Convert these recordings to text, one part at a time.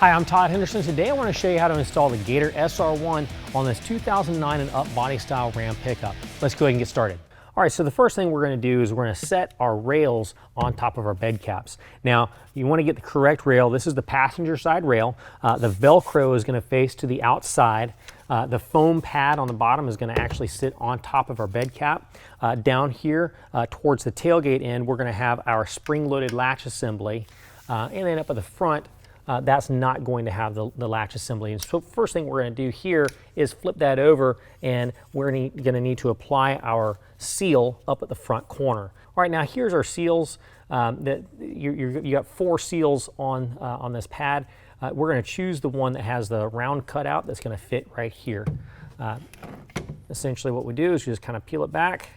Hi, I'm Todd Henderson. Today I want to show you how to install the Gator SR1 on this 2009 and up body style Ram pickup. Let's go ahead and get started. All right, so the first thing we're going to do is we're going to set our rails on top of our bed caps. Now, you want to get the correct rail. This is the passenger side rail. The Velcro is going to face to the outside. The foam pad on the bottom is going to actually sit on top of our bed cap. Down here towards the tailgate end, we're going to have our spring-loaded latch assembly. And then up at the front, that's not going to have the latch assembly. And so first thing we're going to do here is flip that over, and we're going to need to apply our seal up at the front corner. All right, now here's our seals. You got 4 seals on this pad. We're going to choose the one that has the round cutout that's going to fit right here. Essentially what we do is you just kind of peel it back,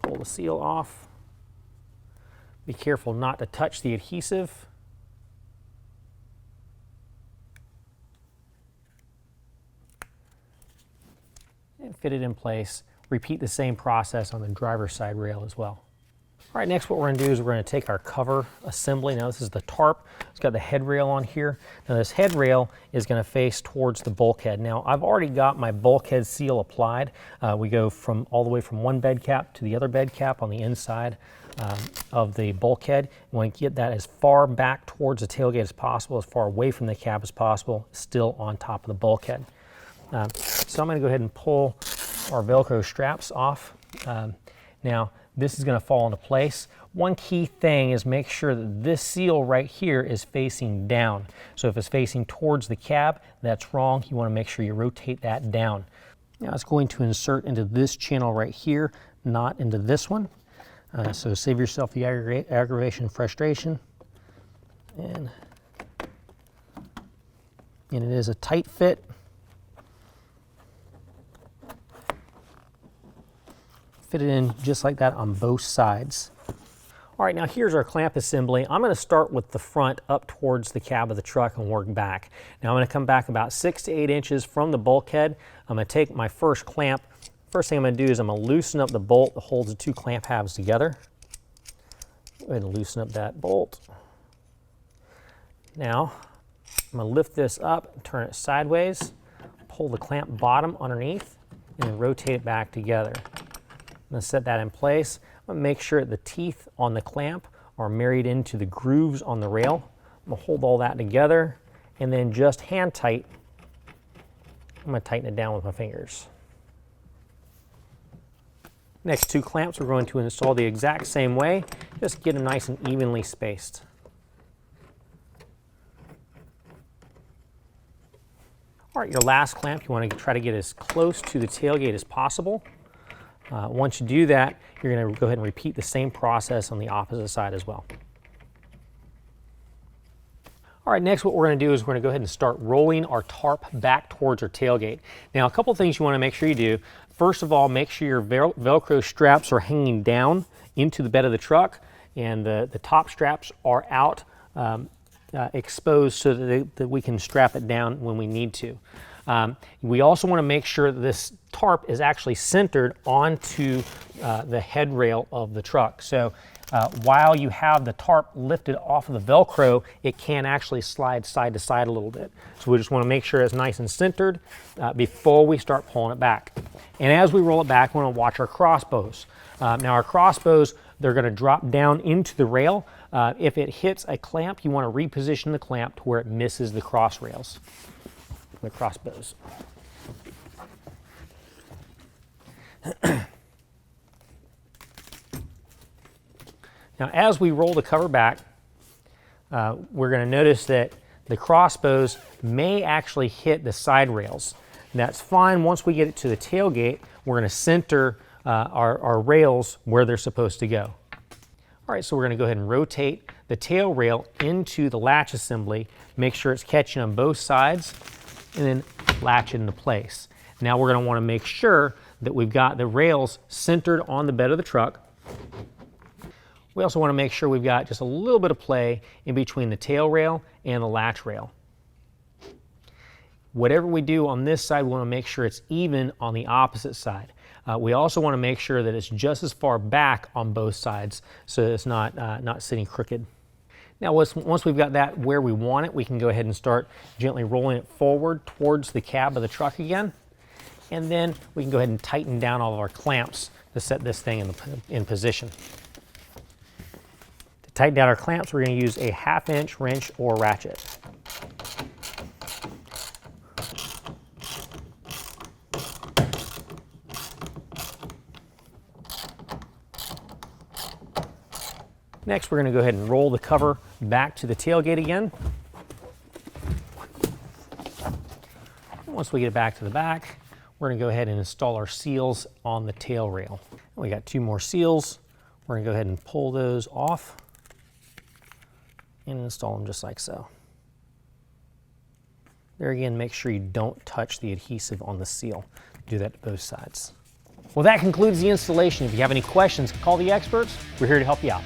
pull the seal off. Be careful not to touch the adhesive. And fit it in place. Repeat the same process on the driver's side rail as well. All right, next what we're going to do is we're going to take our cover assembly. Now this is the tarp. It's got the head rail on here. Now this head rail is going to face towards the bulkhead. Now I've already got my bulkhead seal applied. We go all the way from one bed cap to the other bed cap on the inside of the bulkhead. You want to get that as far back towards the tailgate as possible, as far away from the cab as possible, still on top of the bulkhead. So I'm going to go ahead and pull our Velcro straps off. Now this is going to fall into place. One key thing is make sure that this seal right here is facing down. So if it's facing towards the cab, that's wrong. You want to make sure you rotate that down. Now it's going to insert into this channel right here, not into this one. So save yourself the aggravation and frustration. And it is a tight fit. Fit it in just like that on both sides. All right, now here's our clamp assembly. I'm going to start with the front up towards the cab of the truck and work back. Now I'm going to come back about 6 to 8 inches from the bulkhead. I'm going to take my first clamp. First thing I'm going to do is I'm going to loosen up the bolt that holds the 2 clamp halves together. Go ahead and loosen up that bolt. Now I'm going to lift this up and turn it sideways, pull the clamp bottom underneath, and then rotate it back together. I'm going to set that in place. I'm going to make sure that the teeth on the clamp are married into the grooves on the rail. I'm going to hold all that together, and then just hand tight, I'm going to tighten it down with my fingers. Next 2 clamps we're going to install the exact same way, just get them nice and evenly spaced. All right, your last clamp, you want to try to get as close to the tailgate as possible. Once you do that, you're going to go ahead and repeat the same process on the opposite side as well. All right, next what we're going to do is we're going to go ahead and start rolling our tarp back towards our tailgate. Now, a couple of things you want to make sure you do. First of all, make sure your Velcro straps are hanging down into the bed of the truck, and the top straps are out exposed so that we can strap it down when we need to. We also want to make sure that this tarp is actually centered onto the head rail of the truck. So while you have the tarp lifted off of the Velcro, it can actually slide side to side a little bit. So we just want to make sure it's nice and centered before we start pulling it back. And as we roll it back, we want to watch our crossbows. Now our crossbows, they're going to drop down into the rail. If it hits a clamp, you want to reposition the clamp to where it misses the cross rails, the crossbows. Now, as we roll the cover back, we're going to notice that the crossbows may actually hit the side rails. And that's fine. Once we get it to the tailgate, we're going to center our rails where they're supposed to go. All right, so we're going to go ahead and rotate the tail rail into the latch assembly, make sure it's catching on both sides, and then latch it into place. Now we're going to want to make sure that we've got the rails centered on the bed of the truck. We also want to make sure we've got just a little bit of play in between the tail rail and the latch rail. Whatever we do on this side, we want to make sure it's even on the opposite side. We also want to make sure that it's just as far back on both sides so that it's not sitting crooked. Now once we've got that where we want it, we can go ahead and start gently rolling it forward towards the cab of the truck again. And then we can go ahead and tighten down all of our clamps to set this thing in position. To tighten down our clamps, we're going to use a 1/2 inch wrench or ratchet. Next, we're going to go ahead and roll the cover back to the tailgate again. Once we get it back to the back, we're going to go ahead and install our seals on the tail rail. We got 2 more seals. We're going to go ahead and pull those off and install them just like so. There again, make sure you don't touch the adhesive on the seal. Do that to both sides. Well, that concludes the installation. If you have any questions, call the experts. We're here to help you out.